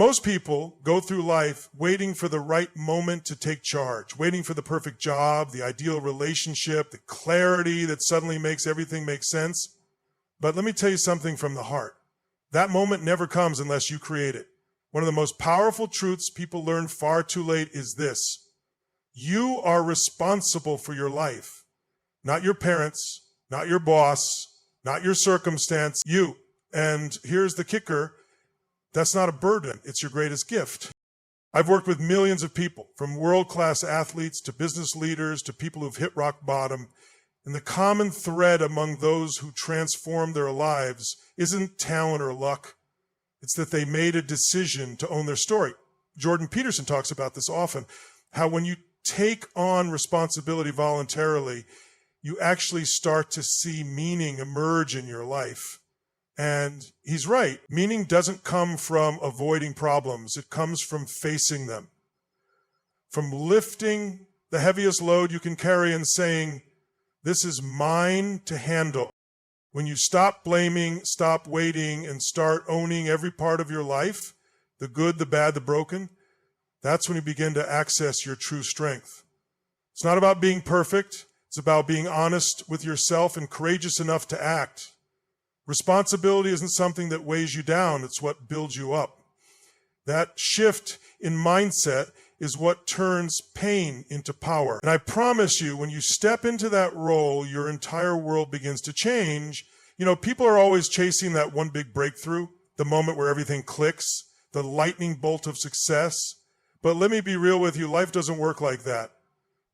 Most people go through life waiting for the right moment to take charge, waiting for the perfect job, the ideal relationship, the clarity that suddenly makes everything make sense. But let me tell you something from the heart. That moment never comes unless you create it. One of the most powerful truths people learn far too late is this: you are responsible for your life, not your parents, not your boss, not your circumstance, you. And here's the kicker: that's not a burden, it's your greatest gift. I've worked with millions of people, from world-class athletes to business leaders to people who've hit rock bottom. And the common thread among those who transform their lives isn't talent or luck. It's that they made a decision to own their story. Jordan Peterson talks about this often, how when you take on responsibility voluntarily, you actually start to see meaning emerge in your life. And he's right. Meaning doesn't come from avoiding problems. It comes from facing them. From lifting the heaviest load you can carry and saying, this is mine to handle. When you stop blaming, stop waiting, and start owning every part of your life, the good, the bad, the broken, that's when you begin to access your true strength. It's not about being perfect. It's about being honest with yourself and courageous enough to act. Responsibility isn't something that weighs you down, it's what builds you up. That shift in mindset is what turns pain into power. And I promise you, when you step into that role, your entire world begins to change. You know, people are always chasing that one big breakthrough, the moment where everything clicks, the lightning bolt of success. But let me be real with you, life doesn't work like that.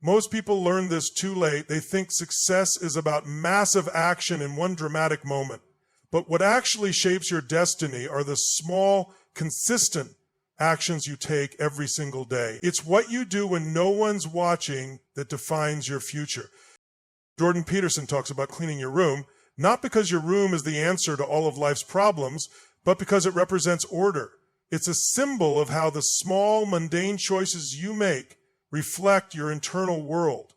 Most people learn this too late. They think success is about massive action in one dramatic moment. But what actually shapes your destiny are the small, consistent actions you take every single day. It's what you do when no one's watching that defines your future. Jordan Peterson talks about cleaning your room, not because your room is the answer to all of life's problems, but because it represents order. It's a symbol of how the small, mundane choices you make reflect your internal world.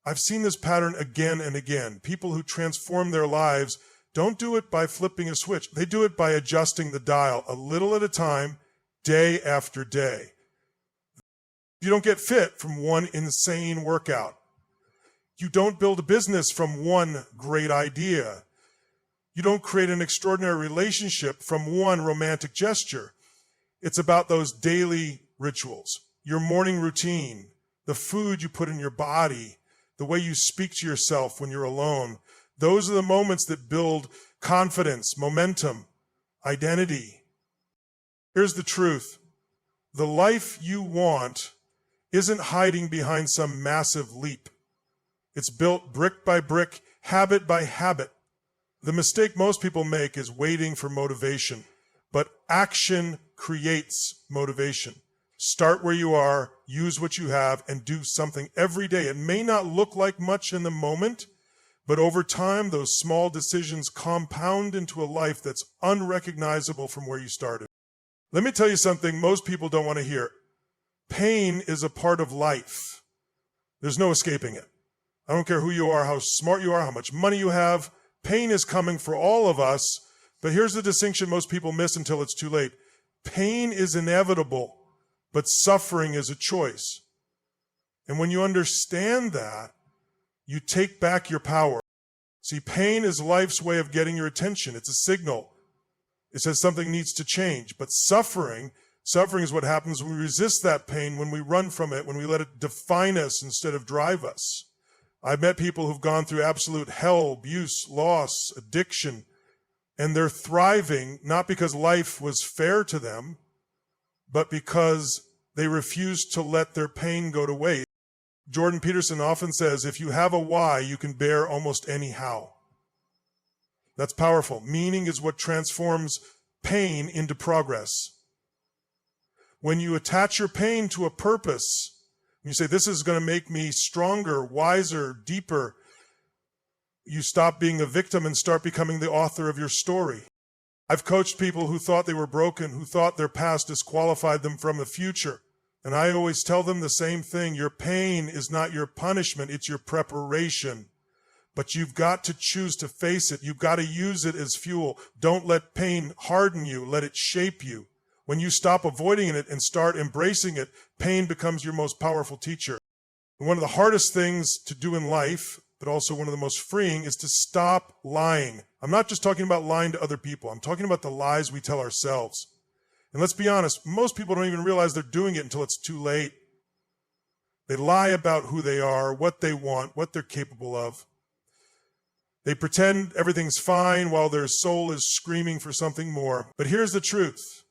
I've seen this pattern again and again. People who transform their lives don't do it by flipping a switch. They do it by adjusting the dial a little at a time, day after day. You don't get fit from one insane workout. You don't build a business from one great idea. You don't create an extraordinary relationship from one romantic gesture. It's about those daily rituals, your morning routine, the food you put in your body, the way you speak to yourself when you're alone. Those are the moments that build confidence, momentum, identity. Here's the truth. The life you want isn't hiding behind some massive leap. It's built brick by brick, habit by habit. The mistake most people make is waiting for motivation, but action creates motivation. Start where you are, use what you have, and do something every day. It may not look like much in the moment, but over time, those small decisions compound into a life that's unrecognizable from where you started. Let me tell you something most people don't want to hear. Pain is a part of life. There's no escaping it. I don't care who you are, how smart you are, how much money you have. Pain is coming for all of us. But here's the distinction most people miss until it's too late. Pain is inevitable, but suffering is a choice. And when you understand that, you take back your power. See, pain is life's way of getting your attention. It's a signal. It says something needs to change. But suffering is what happens when we resist that pain, when we run from it, when we let it define us instead of drive us. I've met people who've gone through absolute hell, abuse, loss, addiction, and they're thriving not because life was fair to them, but because they refused to let their pain go to waste. Jordan Peterson often says, if you have a why, you can bear almost any how. That's powerful. Meaning is what transforms pain into progress. When you attach your pain to a purpose, you say, this is going to make me stronger, wiser, deeper, you stop being a victim and start becoming the author of your story. I've coached people who thought they were broken, who thought their past disqualified them from the future. And I always tell them the same thing. Your pain is not your punishment, it's your preparation. But you've got to choose to face it. You've got to use it as fuel. Don't let pain harden you. Let it shape you. When you stop avoiding it and start embracing it, pain becomes your most powerful teacher. And one of the hardest things to do in life, but also one of the most freeing, is to stop lying. I'm not just talking about lying to other people. I'm talking about the lies we tell ourselves. And let's be honest, most people don't even realize they're doing it until it's too late. They lie about who they are, what they want, what they're capable of. They pretend everything's fine while their soul is screaming for something more. But here's the truth.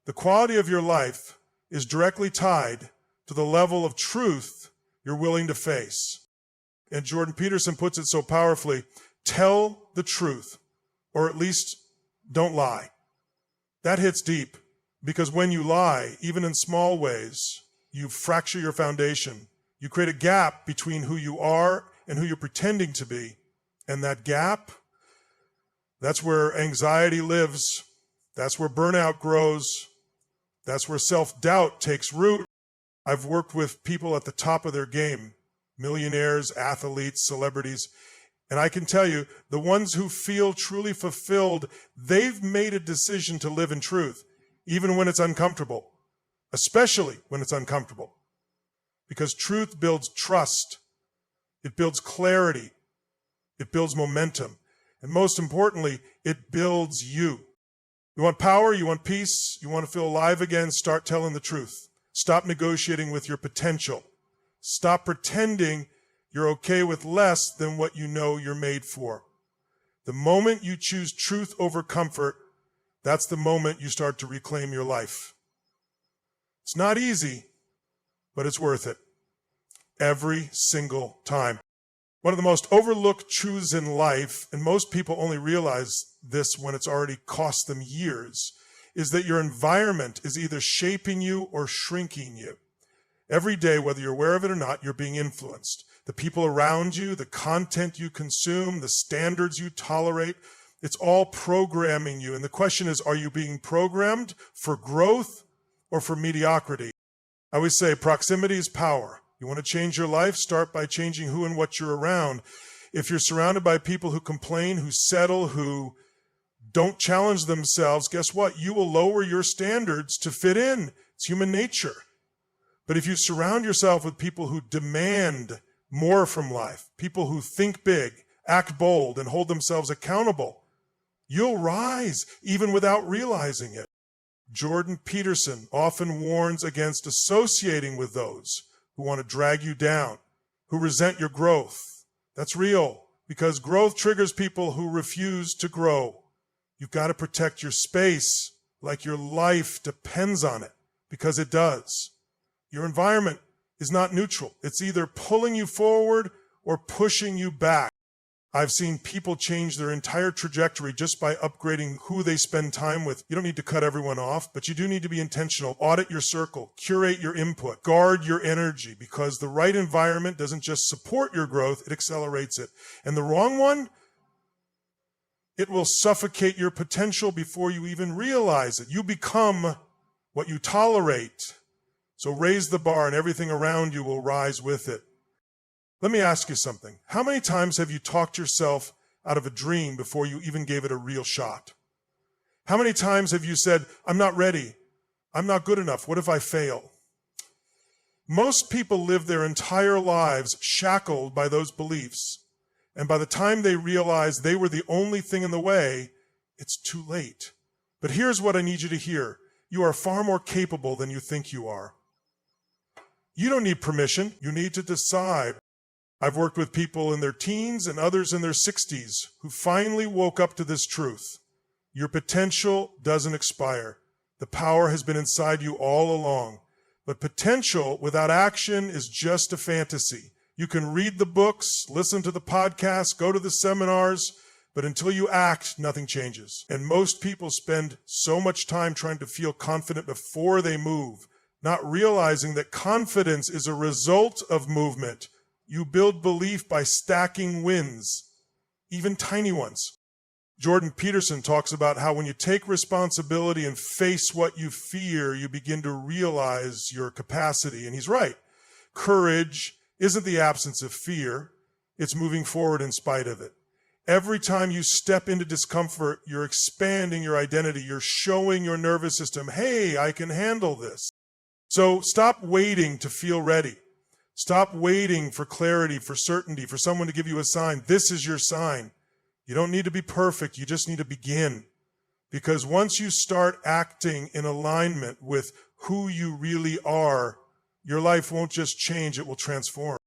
The quality of your life is directly tied to the level of truth you're willing to face. And Jordan Peterson puts it so powerfully, tell the truth, or at least don't lie. That hits deep, because when you lie, even in small ways, you fracture your foundation. You create a gap between who you are and who you're pretending to be. And that gap, that's where anxiety lives. That's where burnout grows. That's where self-doubt takes root. I've worked with people at the top of their game, millionaires, athletes, celebrities, and I can tell you, the ones who feel truly fulfilled, they've made a decision to live in truth, even when it's uncomfortable, especially when it's uncomfortable. Because truth builds trust, it builds clarity, it builds momentum, and most importantly, it builds you. You want power, you want peace, you want to feel alive again, start telling the truth. Stop negotiating with your potential. Stop pretending you're okay with less than what you know you're made for. The moment you choose truth over comfort, that's the moment you start to reclaim your life. It's not easy, but it's worth it. Every single time. One of the most overlooked truths in life, and most people only realize this when it's already cost them years, is that your environment is either shaping you or shrinking you. Every day, whether you're aware of it or not, you're being influenced. The people around you, the content you consume, the standards you tolerate, it's all programming you. And the question is, are you being programmed for growth or for mediocrity? I always say proximity is power. You want to change your life? Start by changing who and what you're around. If you're surrounded by people who complain, who settle, who don't challenge themselves, guess what? You will lower your standards to fit in. It's human nature. But if you surround yourself with people who demand more from life, people who think big, act bold, and hold themselves accountable, you'll rise even without realizing it. Jordan Peterson often warns against associating with those who want to drag you down, who resent your growth. That's real, because growth triggers people who refuse to grow. You've got to protect your space like your life depends on it, because it does. Your environment is not neutral. It's either pulling you forward or pushing you back. I've seen people change their entire trajectory just by upgrading who they spend time with. You don't need to cut everyone off, but you do need to be intentional. Audit your circle, curate your input, guard your energy, because the right environment doesn't just support your growth, it accelerates it. And the wrong one, it will suffocate your potential before you even realize it. You become what you tolerate. So raise the bar and everything around you will rise with it. Let me ask you something. How many times have you talked yourself out of a dream before you even gave it a real shot? How many times have you said, I'm not ready, I'm not good enough, what if I fail? Most people live their entire lives shackled by those beliefs. And by the time they realize they were the only thing in the way, it's too late. But here's what I need you to hear. You are far more capable than you think you are. You don't need permission. You need to decide. I've worked with people in their teens and others in their 60s who finally woke up to this truth. Your potential doesn't expire. The power has been inside you all along. But potential without action is just a fantasy. You can read the books, listen to the podcasts, go to the seminars, but until you act, nothing changes. And most people spend so much time trying to feel confident before they move, not realizing that confidence is a result of movement. You build belief by stacking wins, even tiny ones. Jordan Peterson talks about how when you take responsibility and face what you fear, you begin to realize your capacity. And he's right. Courage isn't the absence of fear. It's moving forward in spite of it. Every time you step into discomfort, you're expanding your identity. You're showing your nervous system, hey, I can handle this. So stop waiting to feel ready. Stop waiting for clarity, for certainty, for someone to give you a sign. This is your sign. You don't need to be perfect. You just need to begin. Because once you start acting in alignment with who you really are, your life won't just change, it will transform.